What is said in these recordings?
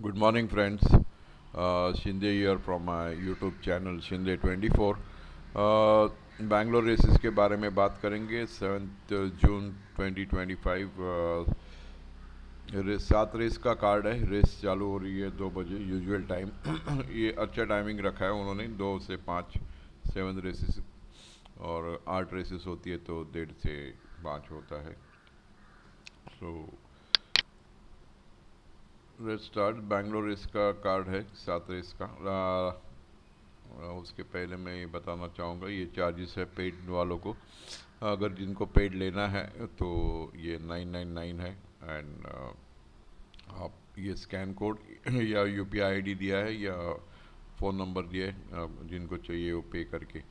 Good morning, friends. Shinde here from my YouTube channel Shinde 24. Bangalore races के बारे में बात करेंगे। 7 जून 2025 रेस 7 रेस का कार्ड है। रेस चालू हो रही है 2 बजे यूजुअल टाइम। ये अच्छा टाइमिंग रखा है उन्होंने, 2 से 5 7 रेसेस, और 8 रेसेस होती है तो 1:30 से 5 होता है। सो रेस स्टार्ट। बैंगलोर रेस का कार्ड है 7 रेस का। उसके पहले मैं ये बताना चाहूँगा, ये चार्जेस है पेड वालों को। अगर जिनको पेड लेना है तो ये 999 है। एंड आप ये स्कैन कोड या यूपीआई आईडी दिया है या फ़ोन नंबर दिया है, जिनको चाहिए वो पे करके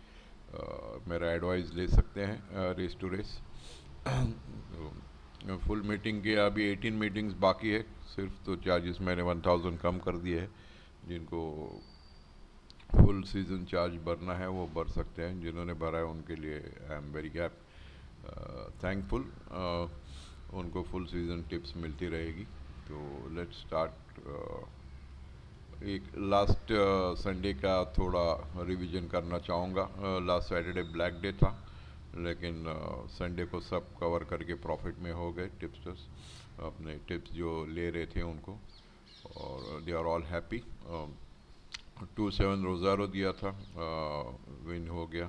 मेरा एडवाइस ले सकते हैं race to race. Full meeting के अभी 18 मीटिंग्स बाकी है सिर्फ, तो चार्जेस मैंने 1000 कम कर दिए है। जिनको फुल सीज़न चार्ज भरना है वो भर सकते हैं। जिन्होंने भरा है उनके लिए आई एम वेरी थैंकफुल। उनको फुल सीज़न टिप्स मिलती रहेगी। तो लेट्स स्टार्ट। एक लास्ट संडे का थोड़ा रिवीजन करना चाहूँगा। लास्ट सैटरडे ब्लैक डे था, लेकिन संडे को सब कवर करके प्रॉफिट में हो गए टिप्सर्स, अपने टिप्स जो ले रहे थे उनको, और दे आर ऑल हैप्पी। 2-7 रोज़ारो दिया था, विन हो गया।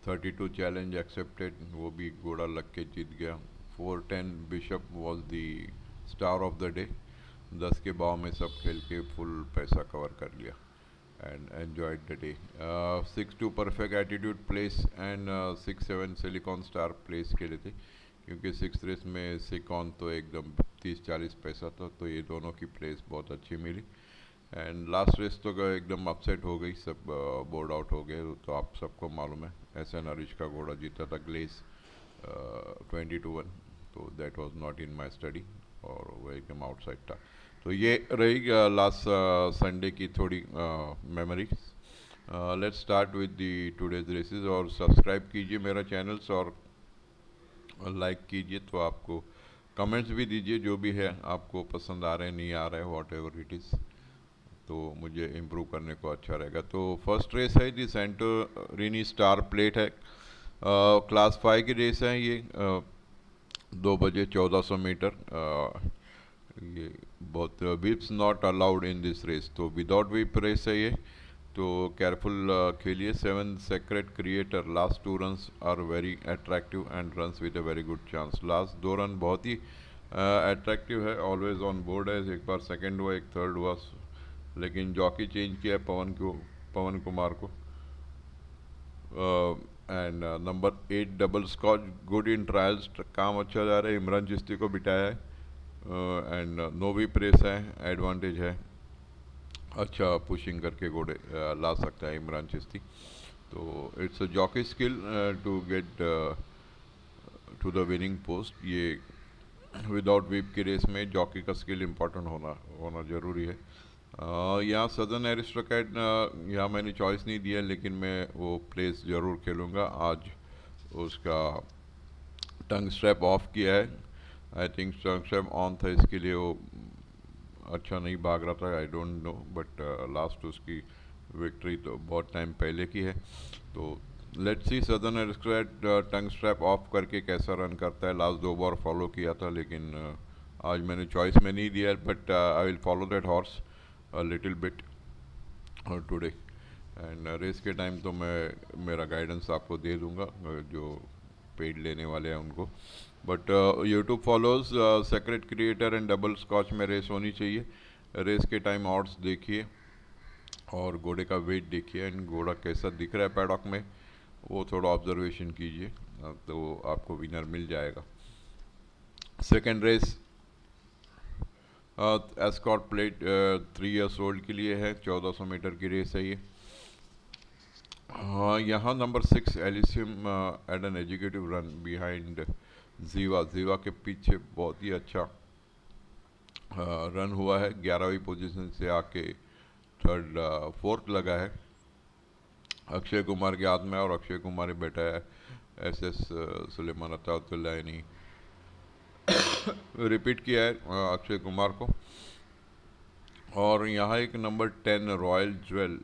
32 चैलेंज एक्सेप्टेड, वो भी घोड़ा लग के जीत गया। 410 bishop was the star of the day. 10 के भाव में सब खेल के फुल पैसा कवर कर लिया and enjoyed the day. 6-2 perfect attitude place and 6-7 silicon star place के लिए थे, क्योंकि 6 रेस में सिकॉन तो एकदम 30-40 पैसा था, तो ये दोनों की प्लेस बहुत अच्छी मिली। एंड लास्ट रेस तो एकदम अपसेट हो गई, सब बोर्ड आउट हो गए। तो आप सबको मालूम है SN हरीश का घोड़ा जीता था ग्लेस 20-1, तो that was not in my study, और वो एकदम आउटसाइड था। तो ये रही लास्ट संडे की थोड़ी memories. Let's start with the today's races. और सब्सक्राइब कीजिए मेरा चैनल्स, और लाइक कीजिए, तो आपको कमेंट्स भी दीजिए जो भी है, आपको पसंद आ रहे हैं नहीं आ रहे हैं, वॉट एवर इट इज़, तो मुझे इम्प्रूव करने को अच्छा रहेगा। तो फर्स्ट रेस है दी सेंटोरिनी स्टार प्लेट है। क्लास 5 की रेस है ये। 2 बजे 1400 मीटर। ये बहुत whips not allowed in this race, तो विदाउट विप रेस है ये, तो केयरफुल खेलिए। 7 secret creator last 2 runs are very attractive and runs with a very good chance. Last 2 run बहुत ही अट्रैक्टिव है, ऑलवेज ऑन बोर्ड है। एक बार सेकंड हुआ, एक थर्ड हुआ, लेकिन जॉकी चेंज किया है पवन कुमार को। And number 8 double Scotch good in trials, काम अच्छा जा रहा है। इमरान चिश्ती को बिठाया है, एंड नोवी प्रेस है, एडवांटेज है, अच्छा पुशिंग करके घोड़े ला सकता है इमरान चिश्ती। तो it's a jockey skill to get to the winning post. ये विदाउट विप की रेस में जॉकी का स्किल इम्पोर्टेंट होना ज़रूरी है। यहाँ सदर्न एरिस्टोक्रेट, यहाँ मैंने चॉइस नहीं दिया, लेकिन मैं वो प्लेस ज़रूर खेलूँगा। आज उसका टंग स्ट्रैप ऑफ किया है, I think tongue strap on था, इसके लिए वो अच्छा नहीं भाग रहा था, I don't know, but last उसकी विक्ट्री तो बहुत टाइम पहले की है। तो let's see southern aristocrat tongue strap of करके कैसा रन करता है। लास्ट 2 बार फॉलो किया था, लेकिन आज मैंने चॉइस में नहीं दिया, but I will follow that horse a little bit today. And race के टाइम तो मैं मेरा गाइडेंस आपको दे दूंगा, जो पेड लेने वाले हैं उनको। But YouTube follows secret creator and double Scotch में रेस होनी चाहिए। रेस के टाइम ऑड्स देखिए और घोड़े का वेट देखिए, एंड घोड़ा कैसा दिख रहा है पैडॉक में वो थोड़ा ऑब्जर्वेशन कीजिए, तो आपको विनर मिल जाएगा। Second race Ascot plate 3 years old के लिए है। 1400 मीटर की रेस है ये। यहाँ number 6 Elysium had an educative run behind Jeeva के पीछे बहुत ही अच्छा रन हुआ है। 11वीं पोजीशन से आके फोर्थ लगा है। अक्षय कुमार के हाथ में, और अक्षय कुमार बेटा है SS सुलेमान अताउल्लाह रिपीट किया है अक्षय कुमार को। और यहाँ एक नंबर 10 रॉयल ज्वेल,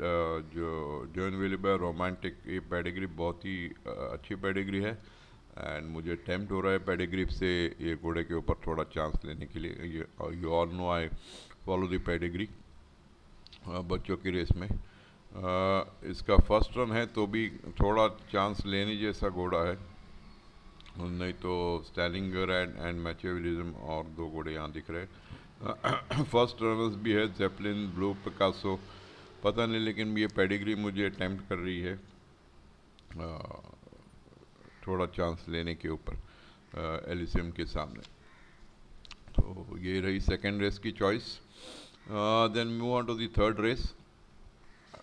जो जॉन विलिबर रोमांटिक, ये पेडिग्री बहुत ही अच्छी पेडिग्री है। एंड मुझे टेम्प्ट हो रहा है पेडिग्री से ये घोड़े के ऊपर थोड़ा चांस लेने के लिए। ये you all know I follow the pedigree बच्चों की रेस में। इसका फर्स्ट रन है तो भी थोड़ा चांस लेने जैसा घोड़ा है, नहीं तो स्टैलिंगर एंड मैचियोलिज्म और दो घोड़े यहाँ दिख रहे हैं। फर्स्ट रनर्स भी है जेपलिन, ब्लू पिकासो, पता नहीं, लेकिन ये पेडिग्री मुझे अटेम्प्ट कर रही है थोड़ा चांस लेने के ऊपर एलिसियम के सामने। तो ये रही सेकेंड रेस की choice. Then move on to the third race.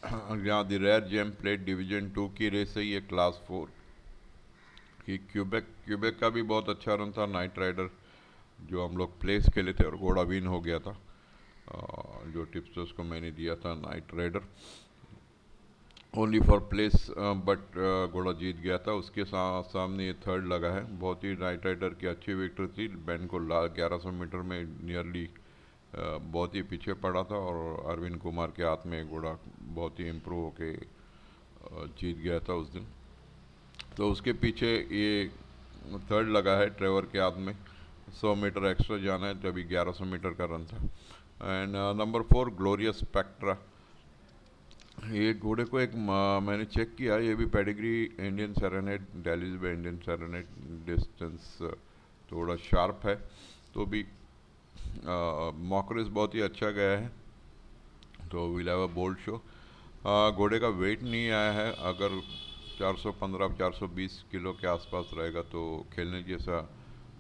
यहाँ the rare gem plate division 2 की रेस है, ये क्लास 4 कि क्यूबेक का भी बहुत अच्छा रन था, नाइट राइडर, जो हम लोग प्लेस खेले थे और घोड़ा विन हो गया था। जो टिप्स उसको मैंने दिया था, Knight Rider only for place, but घोड़ा जीत गया था। उसके सामने ये थर्ड लगा है। बहुत ही नाइट राइडर की अच्छी विक्ट्री थी। बैन को 1100 मीटर में नियरली बहुत ही पीछे पड़ा था और अरविंद कुमार के हाथ में घोड़ा बहुत ही इम्प्रूव होके जीत गया था उस दिन। तो उसके पीछे ये थर्ड लगा है ट्रेवर के हाथ में। 100 मीटर एक्स्ट्रा जाना है, तभी 1100 मीटर का रन था। एंड नंबर 4 ग्लोरियस स्पेक्ट्रा, ये घोड़े को एक मैंने चेक किया, ये भी पेडिग्री इंडियन सेरेनेट, दिल्ली में इंडियन सेरेनेट, डिस्टेंस थोड़ा शार्प है, तो भी मॉक रेस बहुत ही अच्छा गया है। तो will have a bold show. घोड़े का वेट नहीं आया है, अगर 415-420 किलो के आसपास रहेगा तो खेलने जैसा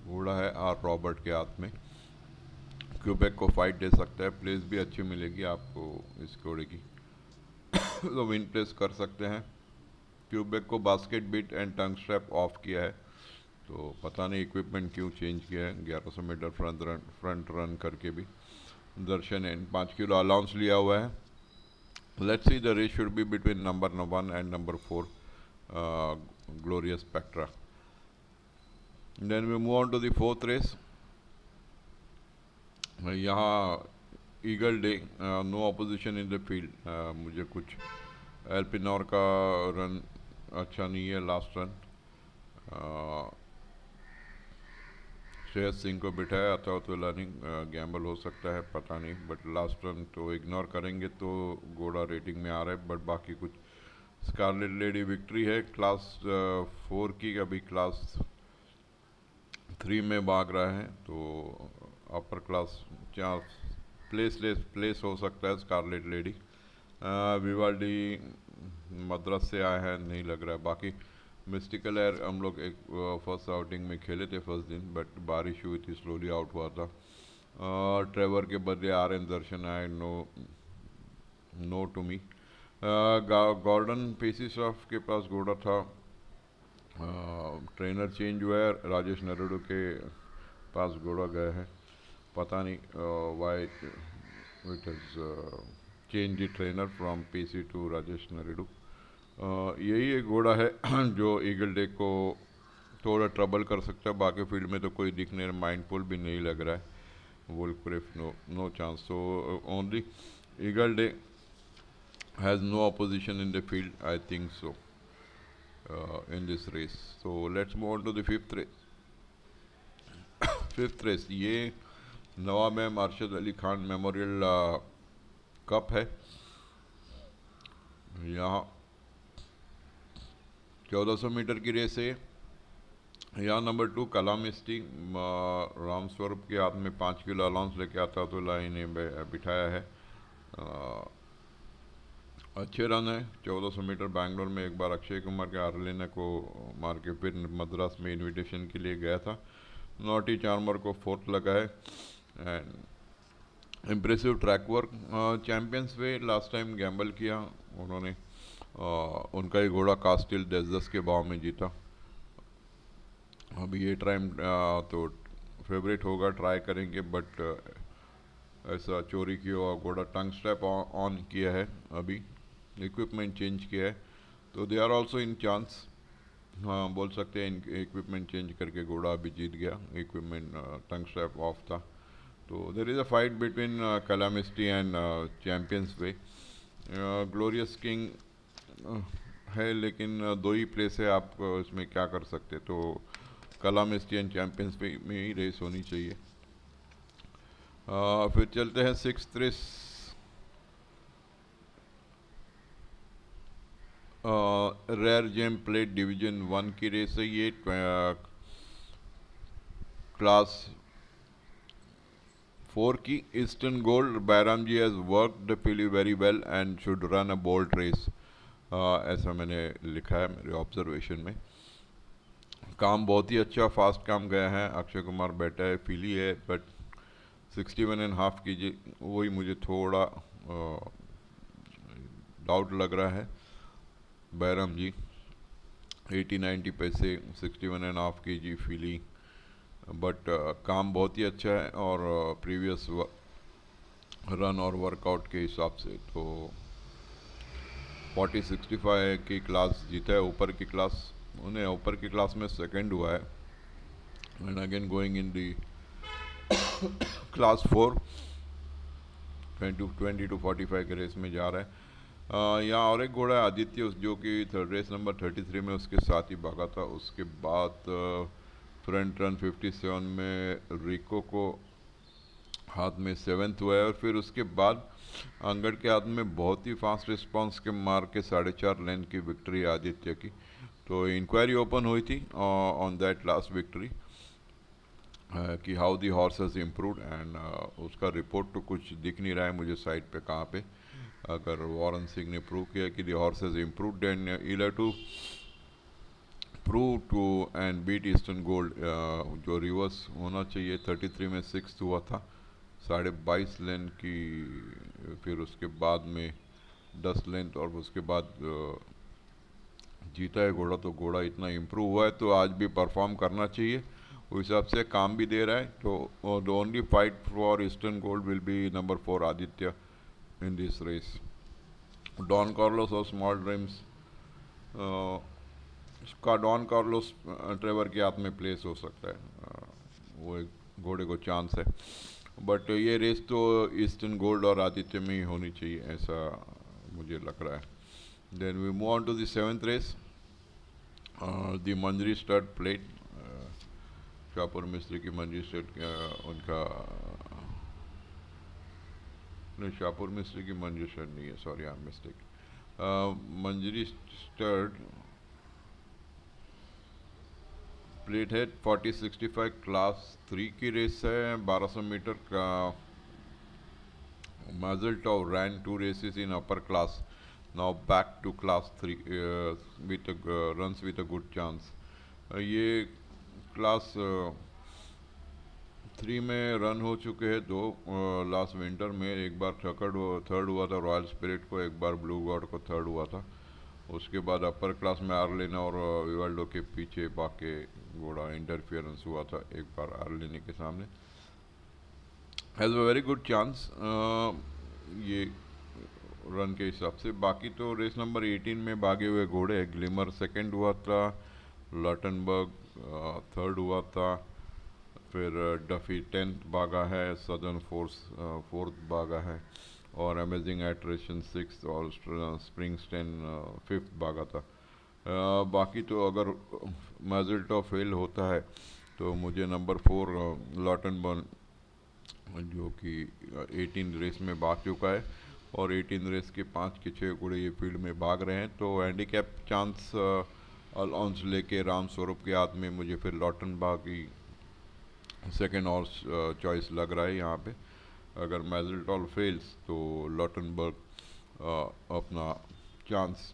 घोड़ा है। आर रॉबर्ट के हाथ में क्यूबेक को फाइट दे सकता है, प्लेस भी अच्छी मिलेगी आपको इस घोड़े की। तो विन प्लेस कर सकते हैं। क्यूबेक को basket beat and tongue strap off किया है, तो पता नहीं इक्विपमेंट क्यों चेंज किया है। 1100 मीटर फ्रंट रन करके भी दर्शन एंड 5 किलो अलाउंस लिया हुआ है। Let's see, the race should be between number 1 and number 4 glorious spectra. Then we move on to the fourth race. यहाँ eagle day, no opposition in the field. मुझे कुछ एल्पिनोर का run अच्छा नहीं है, लास्ट रन श्रेयस सिंह को बिठाया था, तो लर्निंग गैम्बल हो सकता है, पता नहीं, बट लास्ट रन तो इग्नोर करेंगे तो घोड़ा रेटिंग में आ रहा है। बट बाकी कुछ स्कारलेट लेडी विक्ट्री है क्लास 4 की, अभी क्लास 3 में भाग रहा है, तो अपर क्लास 4 प्लेस हो सकता है स्कारलेट लेडी। विवाल्डी मद्रास से आया है, नहीं लग रहा है। बाकी मिस्टिकल एयर हम लोग एक फर्स्ट आउटिंग में खेले थे फर्स्ट दिन, बट बारिश हुई थी, स्लोली आउट हुआ था। ट्रेवर के बदले RN दर्शन आए, नो टू मी। गॉर्डन पेसिसॉफ के पास घोड़ा था, ट्रेनर चेंज हुआ है, राजेश नरेडू के पास घोड़ा गया है, पता नहीं why it is change the trainer from PC to Rajesh Naredu. यही एक घोड़ा है जो ईगल डे को थोड़ा ट्रबल कर सकता है। बाकी फील्ड में तो कोई दिखने माइंडफुल भी नहीं लग रहा है। वुल्फक्रिफ no chance, so only eagle day has no opposition in the field, I think so, in this race. So let's move on to the fifth race. Fifth race ये नवाब में अरशद अली खान मेमोरियल कप है। यहाँ 1400 मीटर की race है। यहाँ number 2 कलामिस्टी, Ram Swaroop के हाथ में 5 किलो अलाउंस लेके आता तो लाइन ने बिठाया है। अच्छे रन है। 1400 मीटर बैंगलोर में एक बार अक्षय कुमार के आर्लेना को मार के फिर मद्रास में इनविटेशन के लिए गया था। नॉटी चार्मर को 4th लगा है। And impressive track work. Champions way last time Gamble किया उन्होंने, उनका ही घोड़ा कास्टिल 10-10 के भाव में जीता। अभी ये टाइम तो फेवरेट होगा, ट्राई करेंगे, बट ऐसा चोरी किया हुआ घोड़ा। टंग स्ट्रैप ऑन किया है, अभी इक्विपमेंट चेंज किया है, तो they are also in chance. हाँ, बोल सकते हैं इक्विपमेंट चेंज करके घोड़ा अभी जीत गया। इक्विपमेंट टंग स्ट्रैप ऑफ था, तो there is a fight between कलामिस्टी and champions way. Glorious king है, लेकिन दो ही प्लेस है, आप इसमें क्या कर सकते। तो कलामिस्टी एंड चैम्पियंस वे में ही रेस होनी चाहिए। फिर चलते हैं six race. Rare gem plate division 1 की रेस है ये। क्लास 4 की ईस्टर्न गोल्ड। बैराम जी has worked freely very well and should run a bold race, ऐसा मैंने लिखा है मेरे ऑब्जर्वेशन में। काम बहुत ही अच्छा फास्ट काम गया है। अक्षय कुमार बैठा है, फीली है, बट 61.5 कीजिए, वही मुझे थोड़ा डाउट लग रहा है। बैराम जी 80-90 पैसे, 61.5 kg फीली, बट काम बहुत ही अच्छा है। और प्रीवियस रन और वर्कआउट के हिसाब से तो 40-65 की क्लास जीता है, ऊपर की क्लास। उन्हें ऊपर की क्लास में सेकंड हुआ है, and again going in the class 4 20 to 45 के रेस में जा रहा है। यहाँ और एक घोड़ा है आदित्य, जो कि रेस नंबर 33 में उसके साथ ही भागा था। उसके बाद फ्रंट रन 57 में रिको को हाथ में 7th हुआ है, और फिर उसके बाद अंगड़ के हाथ में बहुत ही फास्ट रिस्पांस के मार के 4.5 लेन की विक्ट्री आदित्य की। तो इंक्वायरी ओपन हुई थी ऑन दैट लास्ट विक्ट्री कि how the horse has improved, and उसका रिपोर्ट तो कुछ दिख नहीं रहा है मुझे साइड पे कहाँ पे। अगर वॉरेन सिंह ने प्रूव किया कि the horse has improved, and ईलर to prove to and beat eastern gold, जो रिवर्स होना चाहिए। 33 में 6th हुआ था, 22.5 लेन की, फिर उसके बाद में 10 लेन, और उसके बाद जीता है घोड़ा। तो घोड़ा इतना इम्प्रूव हुआ है तो आज भी परफॉर्म करना चाहिए, उस हिसाब से काम भी दे रहा है। तो the only fight for Eastern Gold will be number 4 Aditya in this race. Don Carlos और स्मॉल ड्रीम्स का, डॉन कार्लोस ट्रेवर के हाथ में प्लेस हो सकता है, वो एक घोड़े को चांस है, बट ये रेस तो ईस्टर्न गोल्ड और आदित्य में ही होनी चाहिए, ऐसा मुझे लग रहा है। Then we move on to the 7th race, the Manjari stud plate. Shahpur Mistry की मंजरी स्टड, उनका नहीं, शाहपुर मिस्त्री की मंजरी स्टड नहीं है, sorry I am mistake. Manjari stud plate है 40-65 क्लास 3 की रेस है, 1200 मीटर का। Mazeltov ran 2 races in upper class, now back to class 3 with runs with a good chance. ये क्लास 3 में रन हो चुके हैं दो, लास्ट विंटर में एक बार थर्ड हुआ था रॉयल स्पिरिट को, एक बार ब्लू गॉड को थर्ड हुआ था। उसके बाद अपर क्लास में आर्लिन और विवाल्डो के पीछे बाके घोड़ा इंटरफियरेंस हुआ था एक बार आर्लिनी के सामने। Has a very good chance ये रन के हिसाब से। बाकी तो रेस नंबर 18 में भागे हुए घोड़े हैं। ग्लिमर सेकंड हुआ था, लॉटनबर्ग थर्ड हुआ था, फिर डफी 10th भागा है, सदर्न फोर्स 4th भागा है, और अमेजिंग एट्रेशन 6th, और स्प्रिंगस्टेन 5th भागा था। बाकी तो अगर मैजिल्टो फेल होता है तो मुझे नंबर 4 लॉटनबर्ग, जो कि 18 रेस में भाग चुका है, और 18 रेस के 5 के 6 घोड़े ये फील्ड में भाग रहे हैं, तो हैंडीकैप चांस अलॉन्स लेके राम स्वरूप के हाथ में मुझे फिर लॉटनबर्ग की सेकेंड हॉर्स चॉइस लग रहा है यहाँ पे। अगर मैजिल्टॉल फेल्स तो लॉटनबर्ग अपना चांस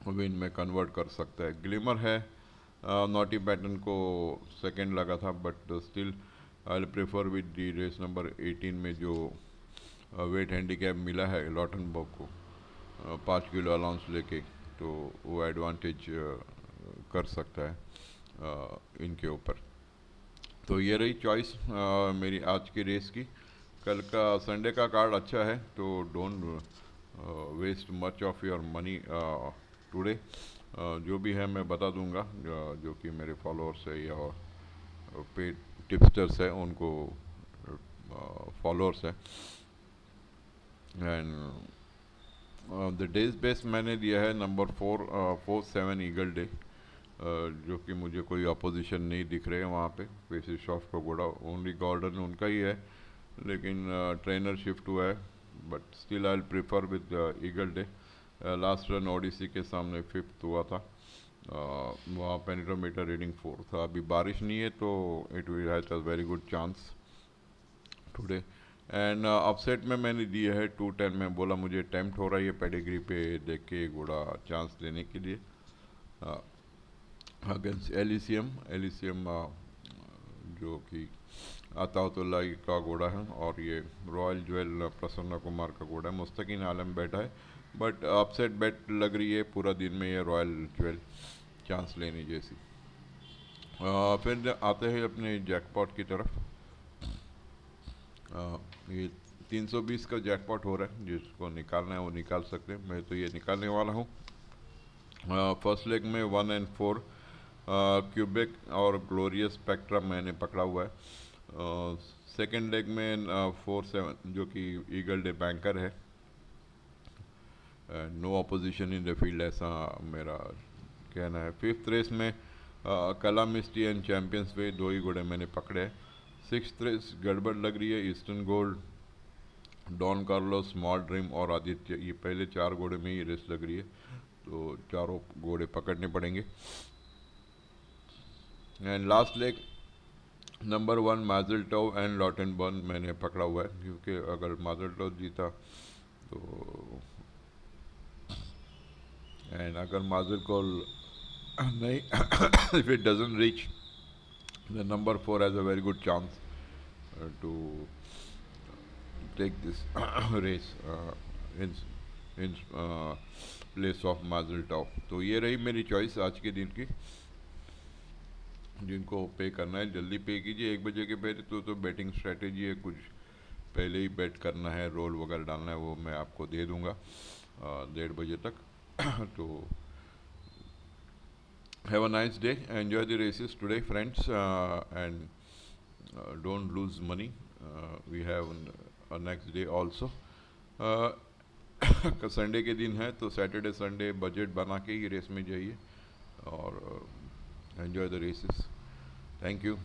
विन में कन्वर्ट कर सकता है। ग्लिमर है, नॉटी पैटर्न को सेकंड लगा था, but still I prefer with the race number 18 में जो वेट हैंडीकैप मिला है लॉटनबर्ग को 5 किलो अलाउंस लेके, तो वो एडवांटेज कर सकता है इनके ऊपर। तो ये रही चॉइस मेरी आज की रेस की। कल का संडे का कार्ड अच्छा है, तो don't waste much of your money today. जो भी है मैं बता दूंगा, जो कि मेरे फॉलोअर्स है या पेड टिप्स्टर्स है उनको फॉलोअर्स है। एंड द डेज बेस्ट मैंने दिया है नंबर 447 ईगल डे, जो कि मुझे कोई अपोजिशन नहीं दिख रहे हैं वहाँ पे। पेसिस शॉफ का घोड़ा ओनली गॉर्डन उनका ही है, लेकिन ट्रेनर शिफ्ट हुआ है, but still I prefer with Eagle Day. Last run Odyssey के सामने 5th हुआ था, वहाँ पेनिट्रोमीटर रीडिंग 4 था। अभी बारिश नहीं है तो it will have a very good chance today. And upset में मैंने दिया है 210 में, बोला मुझे अटेम्प्ट हो रहा है ये पेडिग्री पे देख के घोड़ा चांस देने के लिए अगेंस्ट एलिसियम जो कि अताउतुल्ला का घोड़ा है, और ये रॉयल ज्वेल प्रसन्ना कुमार का घोड़ा है। मुस्तकीन आलम बैठा है, बट अपसेट बेट लग रही है पूरा दिन में ये रॉयल ज्वेल चांस लेने जैसी। फिर आते हैं अपने जैकपॉट की तरफ। ये 320 का जैकपॉट हो रहा है, जिसको निकालना है वो निकाल सकते हैं। मैं तो ये निकालने वाला हूँ। फर्स्ट लेग में 1 and 4 क्यूबेक और ग्लोरियस स्पेक्ट्रम मैंने पकड़ा हुआ है। सेकेंड लेग में 4-7 जो कि ईगल डे बैंकर है। No opposition in the field, ऐसा मेरा कहना है। फिफ्थ रेस में कलामिस्टी एंड चैम्पियंस वे, 2 ही घोड़े मैंने पकड़े हैं। सिक्स्थ रेस गड़बड़ लग रही है, Eastern Gold, Don Carlos, small dream और आदित्य, ये पहले 4 घोड़े में ही रेस लग रही है, तो चारों घोड़े पकड़ने पड़ेंगे। And last leg number 1 mazel tov and लॉटेनबर्न मैंने पकड़ा हुआ है, क्योंकि अगर माजल टॉव जीता तो, एंड अगर माजल को नहीं if it doesn't reach, the number 4 has a very good chance to take this race in place of mazel tov. तो ये रही मेरी चॉइस आज के दिन की। जिनको पे करना है जल्दी पे कीजिए, 1 बजे के पहले। तो बैटिंग स्ट्रेटेजी है, कुछ पहले ही बैट करना है, रोल वगैरह डालना है, वो मैं आपको दे दूंगा 1:30 बजे तक। तो have a nice day, enjoy the races today friends, and don't lose money. We have a next day also. Sunday के दिन है तो सैटरडे संडे बजट बना के ही रेस में जाइए और enjoy the races. Thank you.